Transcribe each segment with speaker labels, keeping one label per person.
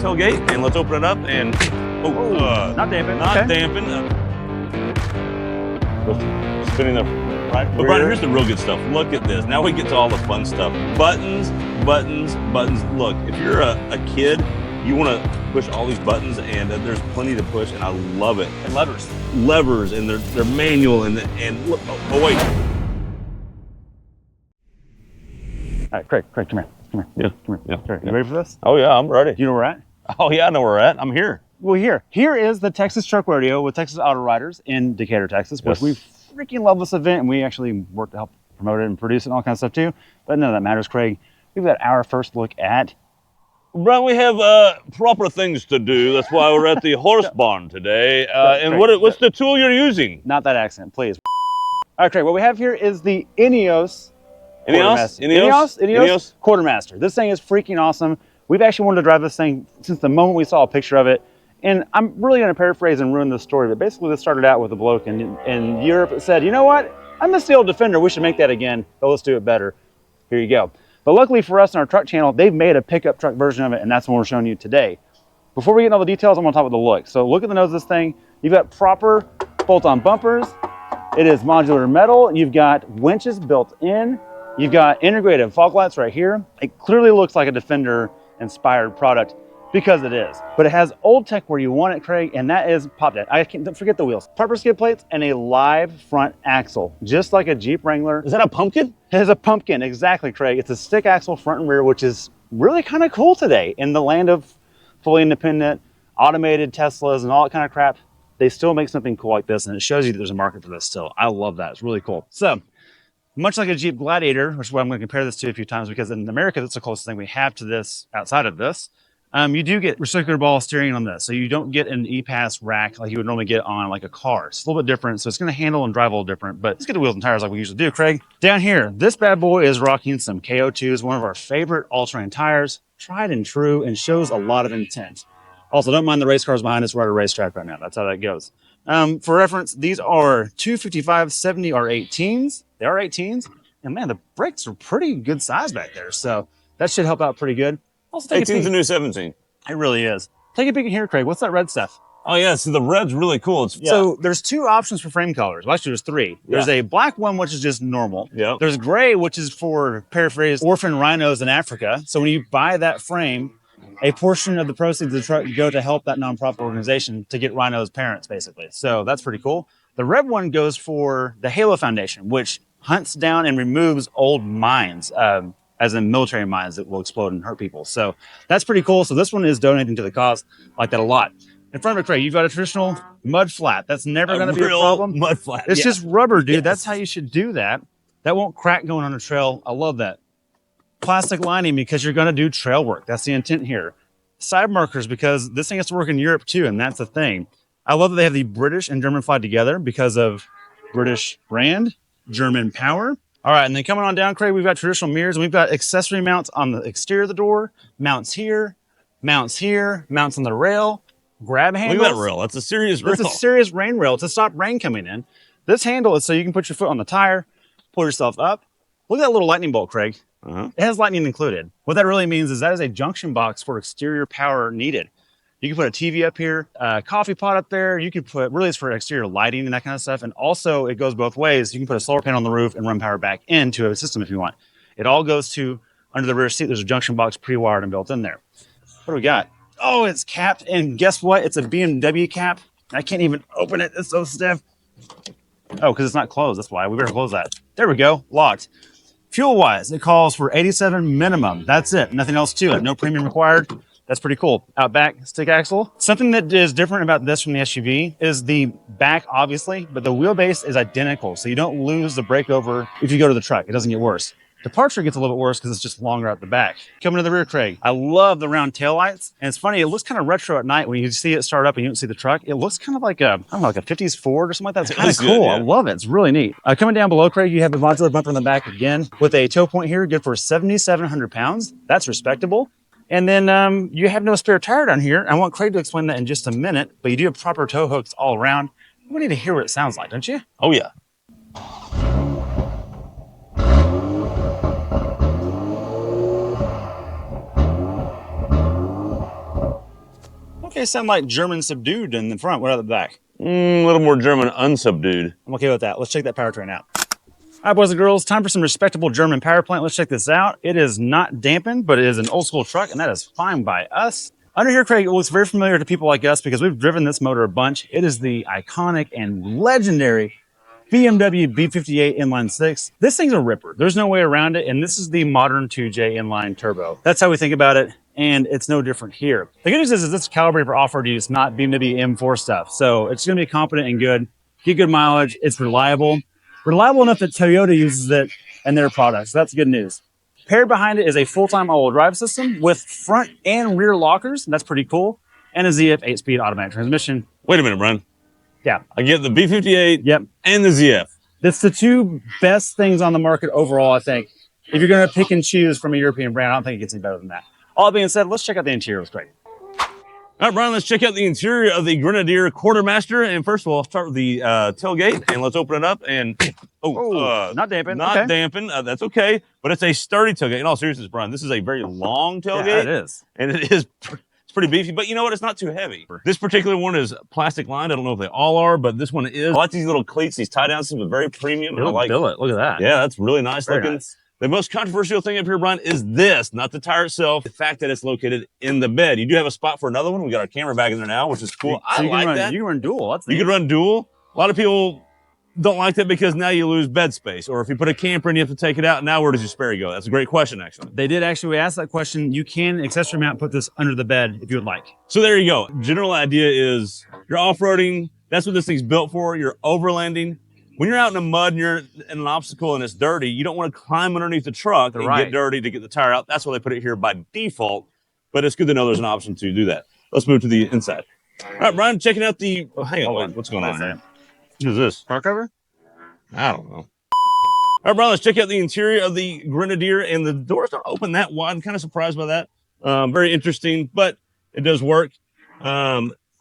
Speaker 1: tailgate, and let's open it up and,
Speaker 2: not damping.
Speaker 1: Not
Speaker 2: okay.
Speaker 1: damping. Spinning the right rear. But Brian, here's the real good stuff. Look at this. Now we get to all the fun stuff. Buttons, buttons, buttons. Look, if you're a kid, you want to push all these buttons, and there's plenty to push, and I love it.
Speaker 2: And levers.
Speaker 1: Levers, and they're manual, and look, oh wait.
Speaker 2: All right, Craig, come here. Come here.
Speaker 1: Yeah.
Speaker 2: Come here.
Speaker 1: Yeah.
Speaker 2: You ready for this?
Speaker 1: Oh yeah, I'm ready.
Speaker 2: You know where we're at?
Speaker 1: Oh yeah, I know where we're at. I'm here.
Speaker 2: Well, here is the Texas Truck Rodeo with Texas Auto Riders in Decatur, Texas, which we freaking love this event, and we actually work to help promote it and produce it and all kinds of stuff too. But none of that matters, Craig. We've got our first look at.
Speaker 1: Brian, we have proper things to do. That's why we're at the horse barn today. And what's the tool you're using?
Speaker 2: Not that accent, please. All right, Craig, what we have here is the INEOS Quartermaster. This thing is freaking awesome. We've actually wanted to drive this thing since the moment we saw a picture of it. And I'm really going to paraphrase and ruin the story, but basically this started out with a bloke in Europe that said, you know what? I miss the old Defender. We should make that again, but let's do it better. Here you go. But luckily for us in our truck channel, they've made a pickup truck version of it, and that's what we're showing you today. Before we get into all the details, I'm going to talk about the look. So look at the nose of this thing. You've got proper bolt-on bumpers. It is modular metal. You've got winches built in. You've got integrated fog lights right here. It clearly looks like a Defender-inspired product because it is. But it has old tech where you want it, Craig, and that is pop deck. Don't forget the wheels. Proper skid plates and a live front axle, just like a Jeep Wrangler.
Speaker 1: Is that a pumpkin?
Speaker 2: It is a pumpkin, exactly, Craig. It's a stick axle front and rear, which is really kind of cool today. In the land of fully independent, automated Teslas and all that kind of crap, they still make something cool like this, and it shows you that there's a market for this still. I love that. It's really cool. So, much like a Jeep Gladiator, which is what I'm going to compare this to a few times, because in America, that's the closest thing we have to this outside of this. You do get recircular ball steering on this, so you don't get an E-Pass rack like you would normally get on like a car. It's a little bit different, so it's going to handle and drive a little different, but let's get the wheels and tires like we usually do, Craig. Down here, this bad boy is rocking some KO2s, one of our favorite all-terrain tires, tried and true, and shows a lot of intent. Also, don't mind the race cars behind us. We're at a racetrack right now. That's how that goes. For reference, these are 255/70 R18s. They are 18s, and man, the brakes are pretty good size back there, so that should help out pretty good. Also,
Speaker 1: 18's the new 17.
Speaker 2: It really is. Take a peek in here, Craig. What's that red stuff?
Speaker 1: Oh yeah, so the red's really cool.
Speaker 2: So there's two options for frame colors. Well, actually, there's three. There's a black one, which is just normal.
Speaker 1: Yeah.
Speaker 2: There's gray, which is for, paraphrase, orphan rhinos in Africa. So when you buy that frame, a portion of the proceeds of the truck go to help that nonprofit organization to get rhinos' parents, basically. So that's pretty cool. The red one goes for the Halo Foundation, which hunts down and removes old mines, as in military mines that will explode and hurt people. So that's pretty cool. So this one is donating to the cause. I like that a lot. In front of it, Craig, you've got a traditional mud flat. That's never going to be a problem.
Speaker 1: Mud flat.
Speaker 2: It's just rubber, dude. Yes. That's how you should do that. That won't crack going on a trail. I love that. Plastic lining because you're going to do trail work. That's the intent here. Side markers because this thing has to work in Europe too, and that's the thing. I love that they have the British and German flag together because of British brand, German power. All right, and then coming on down, Craig, we've got traditional mirrors, and we've got accessory mounts on the exterior of the door, mounts here, mounts on the rail, grab handles.
Speaker 1: Look at that rail. That's a serious rail.
Speaker 2: That's a serious rain rail to stop rain coming in. This handle is so you can put your foot on the tire, pull yourself up. Look at that little lightning bolt, Craig. It has lightning included. What that really means is that is a junction box for exterior power needed. You can put a TV up here, a coffee pot up there. You can put, really it's for exterior lighting and that kind of stuff. And also it goes both ways. You can put a solar panel on the roof and run power back into a system if you want. It all goes to under the rear seat. There's a junction box pre-wired and built in there. What do we got? Oh, it's capped. And guess what? It's a BMW cap. I can't even open it. It's so stiff. Oh, because it's not closed. That's why. We better close that. There we go. Locked. Fuel-wise, it calls for 87 minimum. That's it. Nothing else to it. No premium required. That's pretty cool. Out back, stick axle. Something that is different about this from the SUV is the back, obviously, but the wheelbase is identical. So you don't lose the breakover if you go to the truck. It doesn't get worse. Departure gets a little bit worse because it's just longer out the back. Coming to the rear, Craig. I love the round taillights. And it's funny, it looks kind of retro at night when you see it start up and you don't see the truck. It looks kind of like a, I don't know, like a 50s Ford or something like that. It's kind of cool. Good, yeah. I love it. It's really neat. Coming down below, Craig, you have a modular bumper in the back again with a tow point here, good for 7,700 pounds. That's respectable. And then you have no spare tire down here. I want Craig to explain that in just a minute, but you do have proper tow hooks all around. We need to hear what it sounds like, don't you?
Speaker 1: Oh, yeah.
Speaker 2: Okay, sound like German subdued in the front. What about the back?
Speaker 1: A little more German unsubdued.
Speaker 2: I'm okay with that. Let's check that powertrain out. All right, boys and girls, time for some respectable German power plant. Let's check this out. It is not dampened, but it is an old school truck, and that is fine by us. Under here, Craig, it looks very familiar to people like us because we've driven this motor a bunch. It is the iconic and legendary BMW B58 inline six. This thing's a ripper. There's no way around it, and this is the modern 2J inline turbo. That's how we think about it, and it's no different here. The good news is this is calibrated for off-road use, not BMW M4 stuff. So it's going to be competent and good, get good mileage. It's reliable. Reliable enough that Toyota uses it in their products. That's good news. Paired behind it is a full-time all-wheel drive system with front and rear lockers. That's pretty cool. And a ZF 8-speed automatic transmission.
Speaker 1: Wait a minute, Brian.
Speaker 2: Yeah.
Speaker 1: I get the B58
Speaker 2: Yep.
Speaker 1: and the ZF.
Speaker 2: That's the two best things on the market overall, I think. If you're going to pick and choose from a European brand, I don't think it gets any better than that. All that being said, let's check out the interior. It's great.
Speaker 1: All right, Brian, let's check out the interior of the Grenadier Quartermaster. And first of all, I'll start with the tailgate, and let's open it up. And
Speaker 2: not dampened.
Speaker 1: Not
Speaker 2: okay.
Speaker 1: dampened. That's okay, but it's a sturdy tailgate. In all seriousness, Brian, this is a very long tailgate.
Speaker 2: Yeah, it is.
Speaker 1: And it is it's pretty beefy, but you know what? It's not too heavy. This particular one is plastic lined. I don't know if they all are, but this one is. I like these little cleats, these tie-down systems, very premium. I like
Speaker 2: billet. Look at that.
Speaker 1: Yeah, that's really nice
Speaker 2: Very
Speaker 1: looking.
Speaker 2: nice.
Speaker 1: The most controversial thing up here, Brian, is this, not the tire itself, the fact that it's located in the bed. You do have a spot for another one. We got our camera back in there now, which is cool.
Speaker 2: So
Speaker 1: I like that.
Speaker 2: You can run dual. That's
Speaker 1: You could run dual. A lot of people don't like that because now you lose bed space. Or if you put a camper in, you have to take it out. Now where does your spare go? That's a great question, actually.
Speaker 2: They did actually ask that question. You can accessory mount, put this under the bed if you would like.
Speaker 1: So there you go. General idea is you're off-roading. That's what this thing's built for. You're overlanding. When you're out in the mud and you're in an obstacle and it's dirty, you don't want to climb underneath the truck and get dirty to get the tire out. That's why they put it here by default. But it's good to know there's an option to do that. Let's move to the inside. All right, Brian, checking out the... Oh, hang on. What's going on here? What is this?
Speaker 2: Car cover?
Speaker 1: I don't know. All right, Brian, let's check out the interior of the Grenadier. And the doors don't open that wide. I'm kind of surprised by that. Very interesting, but it does work.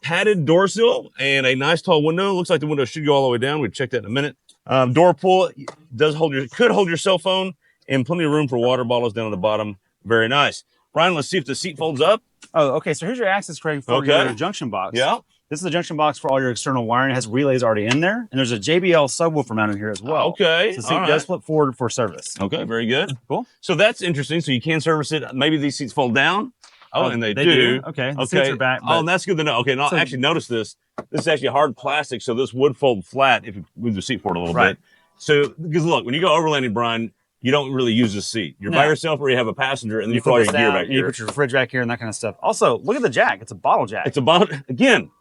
Speaker 1: Padded door sill and a nice tall window. Looks like the window should go all the way down. We'll check that in a minute. Door pull does could hold your cell phone, and plenty of room for water bottles down at the bottom. Very nice. Brian, let's see if the seat folds up.
Speaker 2: Oh, okay. So here's your access, Craig, for your junction box.
Speaker 1: Yeah.
Speaker 2: This is the junction box for all your external wiring. It has relays already in there, and there's a JBL subwoofer mounted here as well.
Speaker 1: Okay.
Speaker 2: So the seat does flip forward for service.
Speaker 1: Okay, very good.
Speaker 2: Cool.
Speaker 1: So that's interesting. So you can service it. Maybe these seats fold down. Oh, and they do.
Speaker 2: Okay. The seats are back.
Speaker 1: Oh, and that's good to know. Okay, now actually notice this. This is actually hard plastic, so this would fold flat if you move the seat forward a little bit. So, because look, when you go overlanding, Brian, you don't really use the seat. You're by yourself or you have a passenger, and then you put all your gear back here.
Speaker 2: You put your fridge back here and that kind of stuff. Also, look at the jack. It's a bottle jack.
Speaker 1: It's a bottle. Again,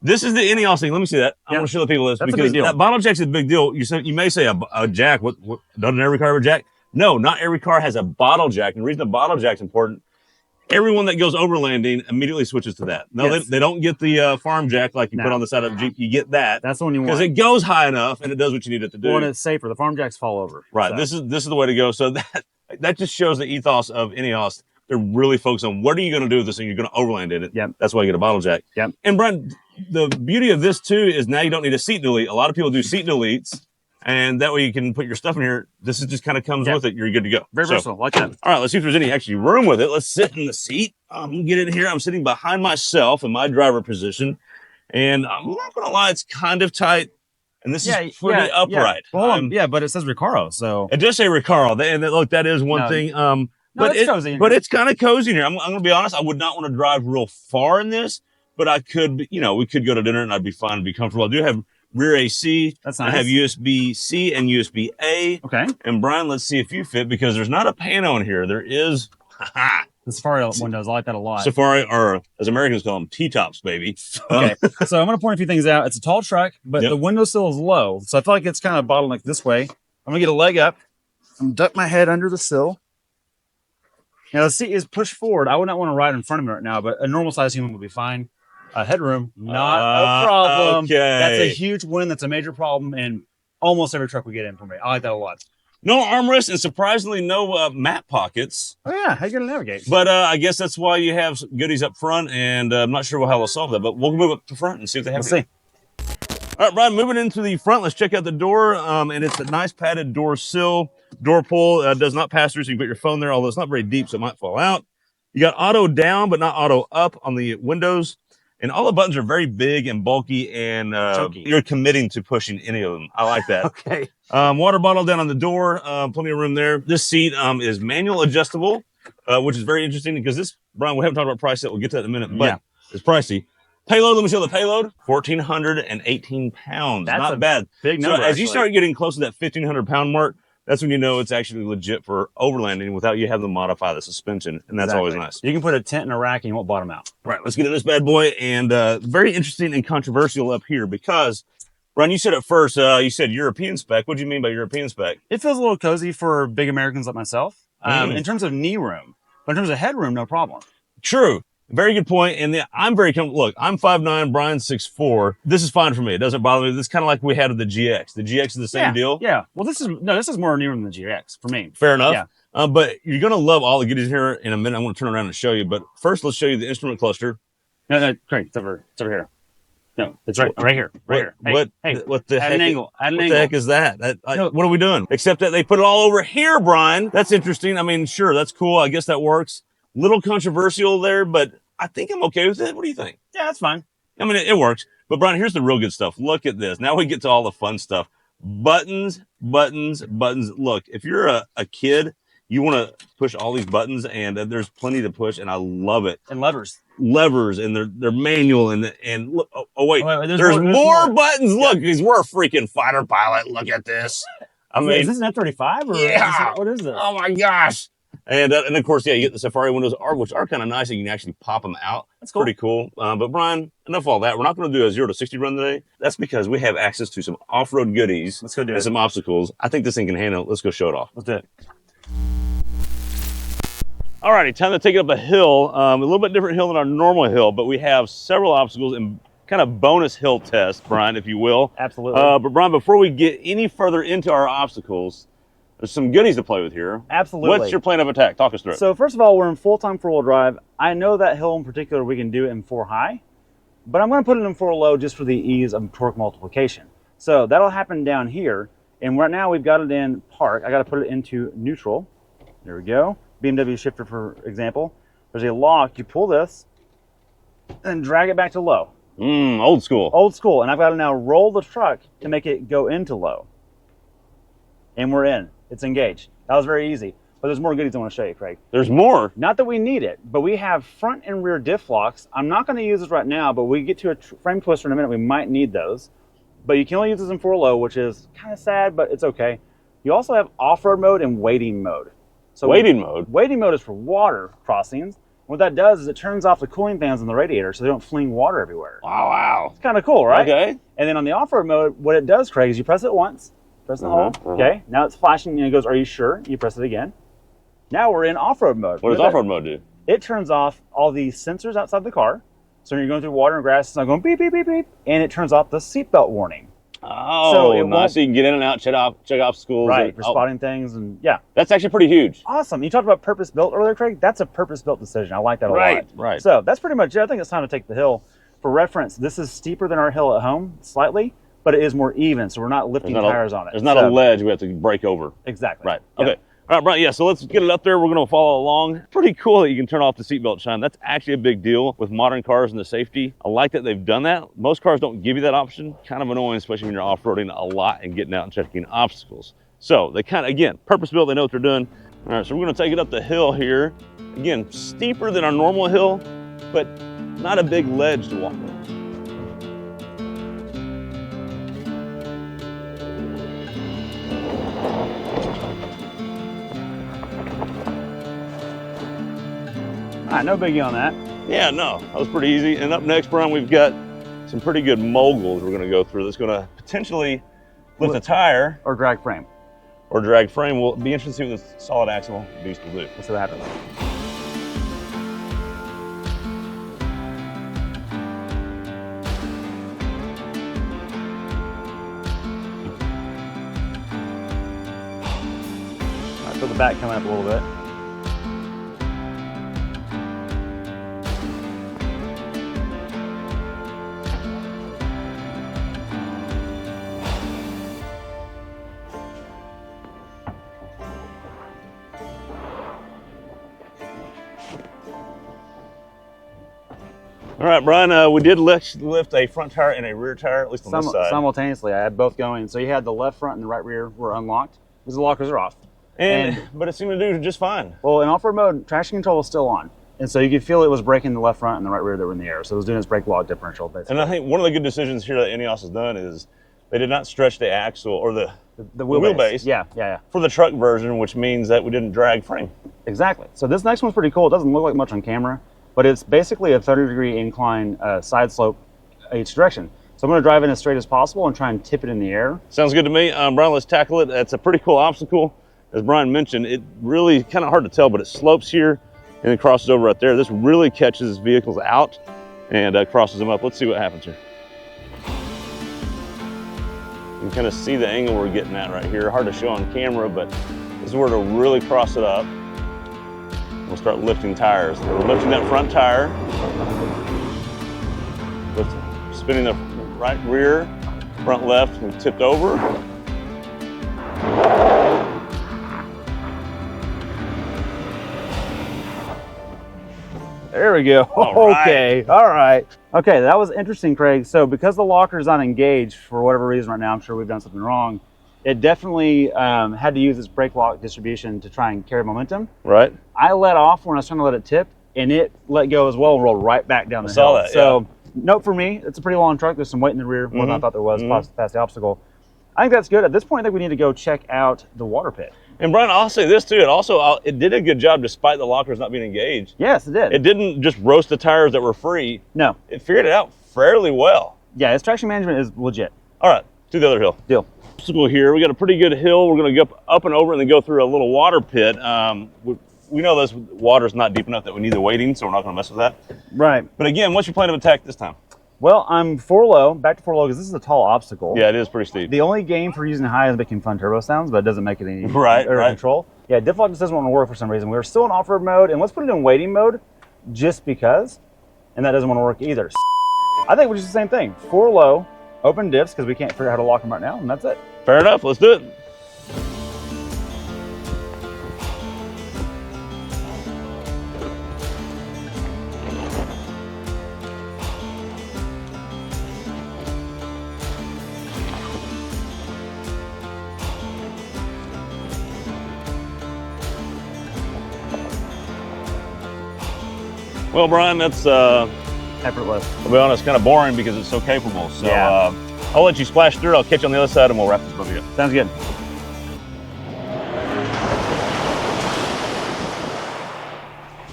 Speaker 1: this is the INEOS thing. Let me see that. I want to show the people this because that bottle jack's a big deal. You may say a jack. What doesn't every car have a jack? No, not every car has a bottle jack. And the reason the bottle jack's important, everyone that goes overlanding immediately switches to that. No, they don't get the farm jack like you put on the side of a Jeep. You get that.
Speaker 2: That's the one you want.
Speaker 1: Because it goes high enough and it does what you need it to do.
Speaker 2: Well, and it's safer. The farm jacks fall over.
Speaker 1: Right. So. This is the way to go. So that just shows the ethos of INEOS. They're really focused on what are you going to do with this thing? You're going to overland in it.
Speaker 2: Yep.
Speaker 1: That's why you get a bottle jack.
Speaker 2: Yep.
Speaker 1: And Brian, the beauty of this too is now you don't need a seat delete. A lot of people do seat deletes. And that way you can put your stuff in here. This is just kind of comes with it. You're good to go.
Speaker 2: Very versatile, like that.
Speaker 1: All right, let's see if there's any actually room with it. Let's sit in the seat. Get in here. I'm sitting behind myself in my driver position. And I'm not going to lie, it's kind of tight. And this is pretty upright.
Speaker 2: Well, but it says Recaro, so.
Speaker 1: It does say Recaro. And look, that is one thing. But
Speaker 2: it's cozy.
Speaker 1: But it's kind of cozy in here. I'm going to be honest. I would not want to drive real far in this, but I could, we could go to dinner and I'd be fine and be comfortable. I do have rear AC.
Speaker 2: That's nice.
Speaker 1: I have USB-C and USB-A.
Speaker 2: Okay.
Speaker 1: And Brian, let's see if you fit because there's not a pano in here. There is
Speaker 2: the Safari windows. I like that a lot.
Speaker 1: Safari, or as Americans call them, T-tops, baby.
Speaker 2: Okay. So I'm going to point a few things out. It's a tall truck, but the windowsill is low. So I feel like it's kind of bottlenecked this way. I'm going to get a leg up. I'm going to duck my head under the sill. Now the seat is pushed forward. I would not want to ride in front of me right now, but a normal sized human would be fine. Headroom, not a problem.
Speaker 1: Okay.
Speaker 2: That's a huge win. That's a major problem in almost every truck we get in for me. I like that a lot.
Speaker 1: No armrest and surprisingly no map pockets.
Speaker 2: Oh yeah, how you gonna navigate?
Speaker 1: But I guess that's why you have goodies up front, and I'm not sure how they'll solve that. But we'll move up to front and see what they have.
Speaker 2: Let's see.
Speaker 1: All right, Brian, moving into the front, let's check out the door. And it's a nice padded door sill. Door pull does not pass through, so you can put your phone there, although it's not very deep, so it might fall out. You got auto down, but not auto up on the windows. And all the buttons are very big and bulky, and
Speaker 2: Chunky.
Speaker 1: you're committing to pushing any of them. I like that.
Speaker 2: Okay.
Speaker 1: Water bottle down on the door, plenty of room there. This seat is manual adjustable, which is very interesting because this, Brian, we haven't talked about price yet. We'll get to that in a minute, but it's pricey. Payload, let me show the payload. 1,418 pounds.
Speaker 2: That's
Speaker 1: not
Speaker 2: a
Speaker 1: bad.
Speaker 2: big number.
Speaker 1: So as you start getting close to that 1,500 pound mark, that's when you know it's actually legit for overlanding without you having to modify the suspension, and that's always nice.
Speaker 2: You can put a tent in a rack and you won't bottom out.
Speaker 1: Right, let's get in this bad boy. And very interesting and controversial up here because, Ron, you said at first, you said European spec. What do you mean by European spec?
Speaker 2: It feels a little cozy for big Americans like myself. In terms of knee room, but in terms of headroom, no problem.
Speaker 1: True. Very good point. And I'm very comfortable. Look, I'm 5'9", Brian's 6'4". This is fine for me. It doesn't bother me. This is kind of like we had with the GX. The GX is the same deal.
Speaker 2: Yeah. Well, this is more knee room than the GX for me.
Speaker 1: Fair enough.
Speaker 2: Yeah.
Speaker 1: But you're going to love all the goodies here in a minute. I'm going to turn around and show you. But first, let's show you the instrument cluster.
Speaker 2: No, great. It's over here. No, it's right here. Right here.
Speaker 1: What the heck?
Speaker 2: Add an angle.
Speaker 1: What the heck is that? What are we doing? Except that they put it all over here, Brian. That's interesting. I mean, sure, that's cool. I guess that works. Little controversial there, but I think I'm okay with it. What do you think?
Speaker 2: Yeah, that's fine.
Speaker 1: I mean, it works. But Brian, here's the real good stuff. Look at this. Now we get to all the fun stuff. Buttons, buttons, buttons. Look, if you're a kid, you want to push all these buttons, and there's plenty to push, and I love it.
Speaker 2: And levers,
Speaker 1: and they're manual, and look. Wait, there's more buttons.
Speaker 2: Yeah.
Speaker 1: Look, because we're a freaking fighter pilot. Look at this. I mean,
Speaker 2: is this an F-35 or what is this?
Speaker 1: Oh my gosh. And of course, yeah, you get the Safari windows, which are kind of nice, and you can actually pop them out. That's cool. Pretty cool. But Brian, enough of all that. We're not going to do a 0 to 60 run today. That's because we have access to some off-road goodies.
Speaker 2: Let's go do it.
Speaker 1: And some obstacles. I think this thing can handle it. Let's go show it off.
Speaker 2: Let's do it.
Speaker 1: All righty, time to take it up a hill. A little bit different hill than our normal hill, but we have several obstacles and kind of bonus hill tests, Brian, if you will.
Speaker 2: Absolutely.
Speaker 1: But Brian, before we get any further into our obstacles, there's some goodies to play with here.
Speaker 2: Absolutely.
Speaker 1: What's your plan of attack? Talk us through it.
Speaker 2: So first of all, we're in full-time four-wheel drive. I know that hill in particular we can do it in 4 high, but I'm going to put it in 4 low just for the ease of torque multiplication. So that'll happen down here, and right now we've got it in park. I got to put it into neutral. There we go. BMW shifter, for example. There's a lock. You pull this and drag it back to low.
Speaker 1: Old school.
Speaker 2: Old school. And I've got to now roll the truck to make it go into low. And we're in. It's engaged. That was very easy. But there's more goodies I want to show you, Craig.
Speaker 1: There's more.
Speaker 2: Not that we need it, but we have front and rear diff locks. I'm not going to use this right now, but we get to a frame twister in a minute. We might need those. But you can only use this in 4 low, which is kind of sad, but it's okay. You also have off-road mode and waiting mode. So
Speaker 1: waiting mode?
Speaker 2: Waiting mode is for water crossings. What that does is it turns off the cooling fans on the radiator so they don't fling water everywhere.
Speaker 1: Wow.
Speaker 2: It's kind of cool, right?
Speaker 1: Okay.
Speaker 2: And then on the off-road mode, what it does, Craig, is you press it once, press and hold, okay? Now it's flashing and it goes, are you sure? You press it again. Now we're in off-road mode.
Speaker 1: What does off-road mode do?
Speaker 2: It turns off all the sensors outside the car. So when you're going through water and grass, it's not going beep, beep, beep, beep. And it turns off the seatbelt warning.
Speaker 1: Oh, so nice. So you can get in and out, check obstacles.
Speaker 2: Right, for spotting things, and yeah.
Speaker 1: That's actually pretty huge.
Speaker 2: Awesome. You talked about purpose-built earlier, Craig. That's a purpose-built decision. I like that a lot.
Speaker 1: Right.
Speaker 2: So that's pretty much it. I think it's time to take the hill. For reference, this is steeper than our hill at home, slightly, but it is more even, so we're not lifting tires on it.
Speaker 1: There's not a ledge we have to break over.
Speaker 2: Exactly.
Speaker 1: Right. Okay. All right, Brian, yeah, so let's get it up there. We're going to follow along. Pretty cool that you can turn off the seatbelt chime. That's actually a big deal with modern cars and the safety. I like that they've done that. Most cars don't give you that option. Kind of annoying, especially when you're off-roading a lot and getting out and checking obstacles. So they kind of, again, purpose-built, they know what they're doing. All right, so we're going to take it up the hill here. Again, steeper than our normal hill, but not a big ledge to walk on.
Speaker 2: All right, no biggie on that.
Speaker 1: Yeah, no, that was pretty easy. And up next, Brian, we've got some pretty good moguls we're going to go through that's going to potentially lift a tire.
Speaker 2: Or drag frame.
Speaker 1: Or drag frame. Will be interesting to see what the solid axle beast will do.
Speaker 2: We'll see what happens. All right, feel the back coming up a little bit.
Speaker 1: All right, Brian, we did lift a front tire and a rear tire, at least on this side.
Speaker 2: Simultaneously, I had both going. So you had the left front and the right rear were unlocked because the lockers are off.
Speaker 1: But it seemed to do just fine.
Speaker 2: Well, in off-road mode, traction control was still on. And so you could feel it was braking the left front and the right rear that were in the air. So it was doing its brake lock differential, basically.
Speaker 1: And I think one of the good decisions here that INEOS has done is they did not stretch the axle or the wheelbase for the truck version, which means that we didn't drag frame.
Speaker 2: Exactly. So this next one's pretty cool. It doesn't look like much on camera, but it's basically a 30-degree incline side slope each direction. So I'm going to drive in as straight as possible and try and tip it in the air.
Speaker 1: Sounds good to me. Brian, let's tackle it. That's a pretty cool obstacle. As Brian mentioned, it really kind of hard to tell, but it slopes here and then crosses over right there. This really catches vehicles out and crosses them up. Let's see what happens here. You can kind of see the angle we're getting at right here. Hard to show on camera, but this is where to really cross it up. We'll start lifting tires. We're lifting that front tire, spinning the right rear, front left, and tipped over.
Speaker 2: There we go. Okay. All right. Okay, that was interesting, Craig. So because the locker is not engaged for whatever reason right now, I'm sure we've done something wrong. It definitely had to use its brake lock distribution to try and carry momentum.
Speaker 1: Right.
Speaker 2: I let off when I was trying to let it tip, and it let go as well and rolled right back down the hill.
Speaker 1: Saw that,
Speaker 2: so note for me, it's a pretty long truck. There's some weight in the rear, more than I thought there was, past the obstacle. I think that's good. At this point, I think we need to go check out the water pit.
Speaker 1: And Brian, I'll say this too. It did a good job despite the lockers not being engaged.
Speaker 2: Yes, it did.
Speaker 1: It didn't just roast the tires that were free.
Speaker 2: No.
Speaker 1: It figured it out fairly well.
Speaker 2: Yeah, its traction management is legit.
Speaker 1: All right, to the other hill.
Speaker 2: Deal.
Speaker 1: Obstacle here. We got a pretty good hill. We're going to go up and over and then go through a little water pit. We know this water's not deep enough that we need the wading, so we're not going to mess with that.
Speaker 2: Right.
Speaker 1: But again, what's your plan of attack this time?
Speaker 2: Well, I'm back to 4 low, because this is a tall obstacle.
Speaker 1: Yeah, it is pretty steep.
Speaker 2: The only game for using high is making fun turbo sounds, but it doesn't make it any
Speaker 1: right.
Speaker 2: control. Yeah, default just doesn't want to work for some reason. We're still in off-road mode, and let's put it in waiting mode just because, and that doesn't want to work either. I think we're just the same thing. 4 low, open diffs, because we can't figure out how to lock them right now, and that's it.
Speaker 1: Fair enough, let's do it. Well, Brian, that's
Speaker 2: effortless.
Speaker 1: I'll be honest, kind of boring because it's so capable. So I'll let you splash through. I'll catch you on the other side and we'll wrap this puppy up.
Speaker 2: Sounds good.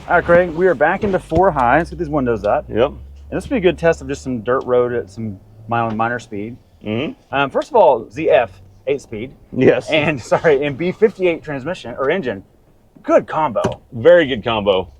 Speaker 2: All right, Craig, we are back into 4 high. Let's get these windows up.
Speaker 1: Yep.
Speaker 2: And this will be a good test of just some dirt road at some minor speed.
Speaker 1: Mm-hmm.
Speaker 2: First of all, ZF 8-speed.
Speaker 1: Yes.
Speaker 2: And B58 transmission or engine. Good combo.
Speaker 1: Very good combo.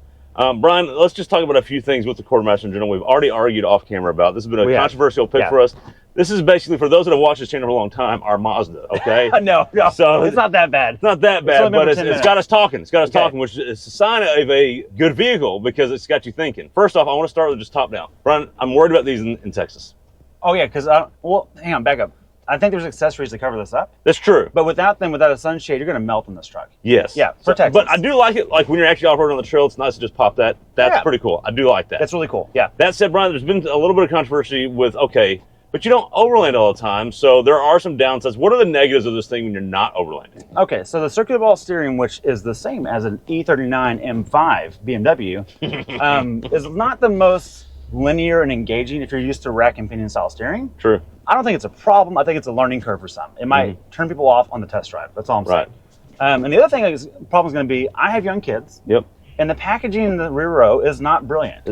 Speaker 1: Brian, let's just talk about a few things with the Quartermaster in general. We've already argued off camera about. This has been a controversial pick for us. This is basically, for those that have watched this channel for a long time, our Mazda, okay?
Speaker 2: No, so it's not that bad.
Speaker 1: It's not that bad, but it's got us talking. It's got us talking, which is a sign of a good vehicle because it's got you thinking. First off, I want to start with just top down. Brian, I'm worried about these in Texas.
Speaker 2: Oh, yeah, because, well, hang on, back up. I think there's accessories to cover this up.
Speaker 1: That's true.
Speaker 2: But without a sunshade, you're going to melt in this truck.
Speaker 1: Yes.
Speaker 2: Yeah, for Texas.
Speaker 1: But I do like it, like when you're actually off-roading on the trail, it's nice to just pop that. That's pretty cool. I do like that.
Speaker 2: That's really cool, yeah.
Speaker 1: That said, Brian, there's been a little bit of controversy with, okay, but you don't overland all the time, so there are some downsides. What are the negatives of this thing when you're not overlanding?
Speaker 2: Okay, so the circular ball steering, which is the same as an E39 M5 BMW, is not the most linear and engaging if you're used to rack and pinion style steering.
Speaker 1: True.
Speaker 2: I don't think it's a problem. I think it's a learning curve for some. It might turn people off on the test drive. That's all I'm saying. And the other problem is going to be, I have young kids.
Speaker 1: Yep.
Speaker 2: And the packaging in the rear row is not brilliant.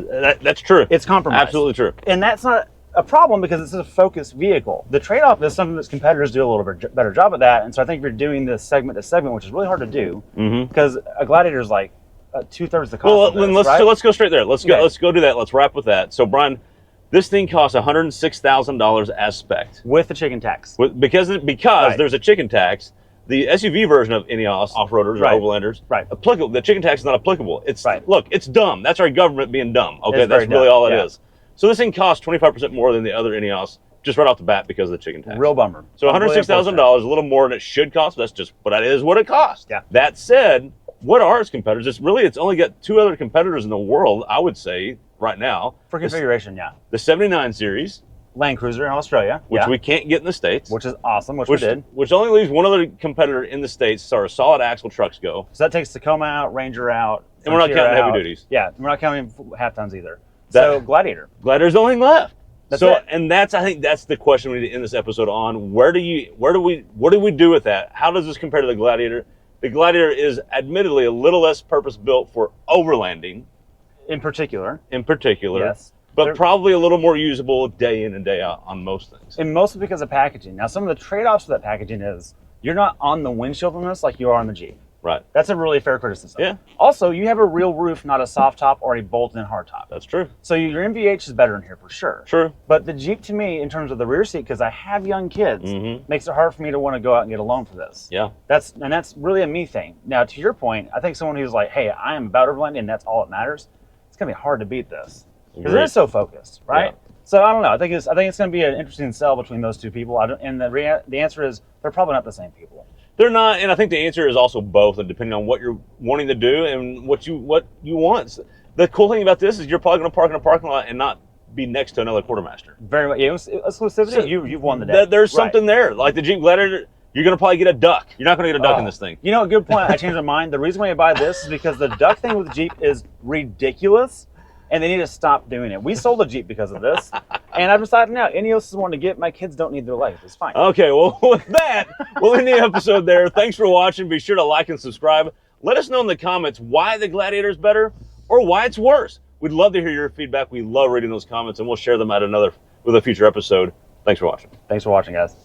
Speaker 1: That's true.
Speaker 2: It's compromised.
Speaker 1: Absolutely true.
Speaker 2: And that's not a problem because it's a focused vehicle. The trade-off is something that competitors do a little bit better job at that. And so I think if you're doing this segment to segment, which is really hard to do, because a Gladiator is like 2/3 the cost. Well,
Speaker 1: then let's go straight there. Let's go do that. Let's wrap with that. So, Brian, this thing costs $106,000 as spec'd
Speaker 2: with the chicken tax.
Speaker 1: Because there's a chicken tax. The SUV version of INEOS off-roaders or overlanders, applicable. The chicken tax is not applicable. It's look, it's dumb. That's our government being dumb. Okay, that's really all it is. So this thing costs 25% more than the other INEOS just right off the bat because of the chicken tax.
Speaker 2: Real bummer.
Speaker 1: So $106,000, a little more than it should cost. That's just, but that is what it costs.
Speaker 2: Yeah.
Speaker 1: That said, what are its competitors? It's only got 2 other competitors in the world, I would say, right now.
Speaker 2: For configuration, yeah.
Speaker 1: The 79 series,
Speaker 2: Land Cruiser in Australia,
Speaker 1: which we can't get in the States.
Speaker 2: which is awesome, which we did.
Speaker 1: Which only leaves one other competitor in the States as far as solid axle trucks go.
Speaker 2: So that takes Tacoma out, Ranger out.
Speaker 1: And we're not
Speaker 2: Frontier
Speaker 1: counting
Speaker 2: out.
Speaker 1: heavy duties.
Speaker 2: Yeah, we're not counting half tons either. So Gladiator.
Speaker 1: Gladiator's the only thing left.
Speaker 2: That's it.
Speaker 1: And I think that's the question we need to end this episode on. What do we do with that? How does this compare to the Gladiator? The Gladiator is admittedly a little less purpose built for overlanding.
Speaker 2: In particular.
Speaker 1: Yes. But probably a little more usable day in and day out on most things.
Speaker 2: And mostly because of packaging. Now, some of the trade-offs for that packaging is you're not on the windshield on this like you are on the Jeep.
Speaker 1: Right.
Speaker 2: That's a really fair criticism.
Speaker 1: Yeah.
Speaker 2: Also, you have a real roof, not a soft top or a bolt-in hard top.
Speaker 1: That's true.
Speaker 2: So your MVH is better in here for sure.
Speaker 1: True.
Speaker 2: But the Jeep, to me, in terms of the rear seat, because I have young kids, makes it hard for me to want to go out and get a loan for this.
Speaker 1: Yeah.
Speaker 2: That's really a me thing. Now, to your point, I think someone who's like, hey, I am about overlanding and that's all that matters, it's going to be hard to beat this. Because it is so focused, right? Yeah. So I don't know. I think it's going to be an interesting sell between those two people. And the answer is they're probably not the same people.
Speaker 1: They're not, and I think the answer is also both, and depending on what you're wanting to do and what you want. The cool thing about this is you're probably going to park in a parking lot and not be next to another Quartermaster.
Speaker 2: Very much. Yeah, exclusivity. So you've won the day.
Speaker 1: There's something there, like the Jeep Gladiator. You're going to probably get a duck. You're not going to get a duck in this thing.
Speaker 2: You know, a good point. I changed my mind. The reason why I buy this is because the duck thing with the Jeep is ridiculous. And they need to stop doing it. We sold a Jeep because of this. And I've decided now, Ineos is one to get. My kids don't need their legs. It's fine.
Speaker 1: Okay, well, with that, we'll end the episode there. Thanks for watching. Be sure to like and subscribe. Let us know in the comments why the Gladiator is better or why it's worse. We'd love to hear your feedback. We love reading those comments, and we'll share them with a future episode. Thanks for watching.
Speaker 2: Thanks for watching, guys.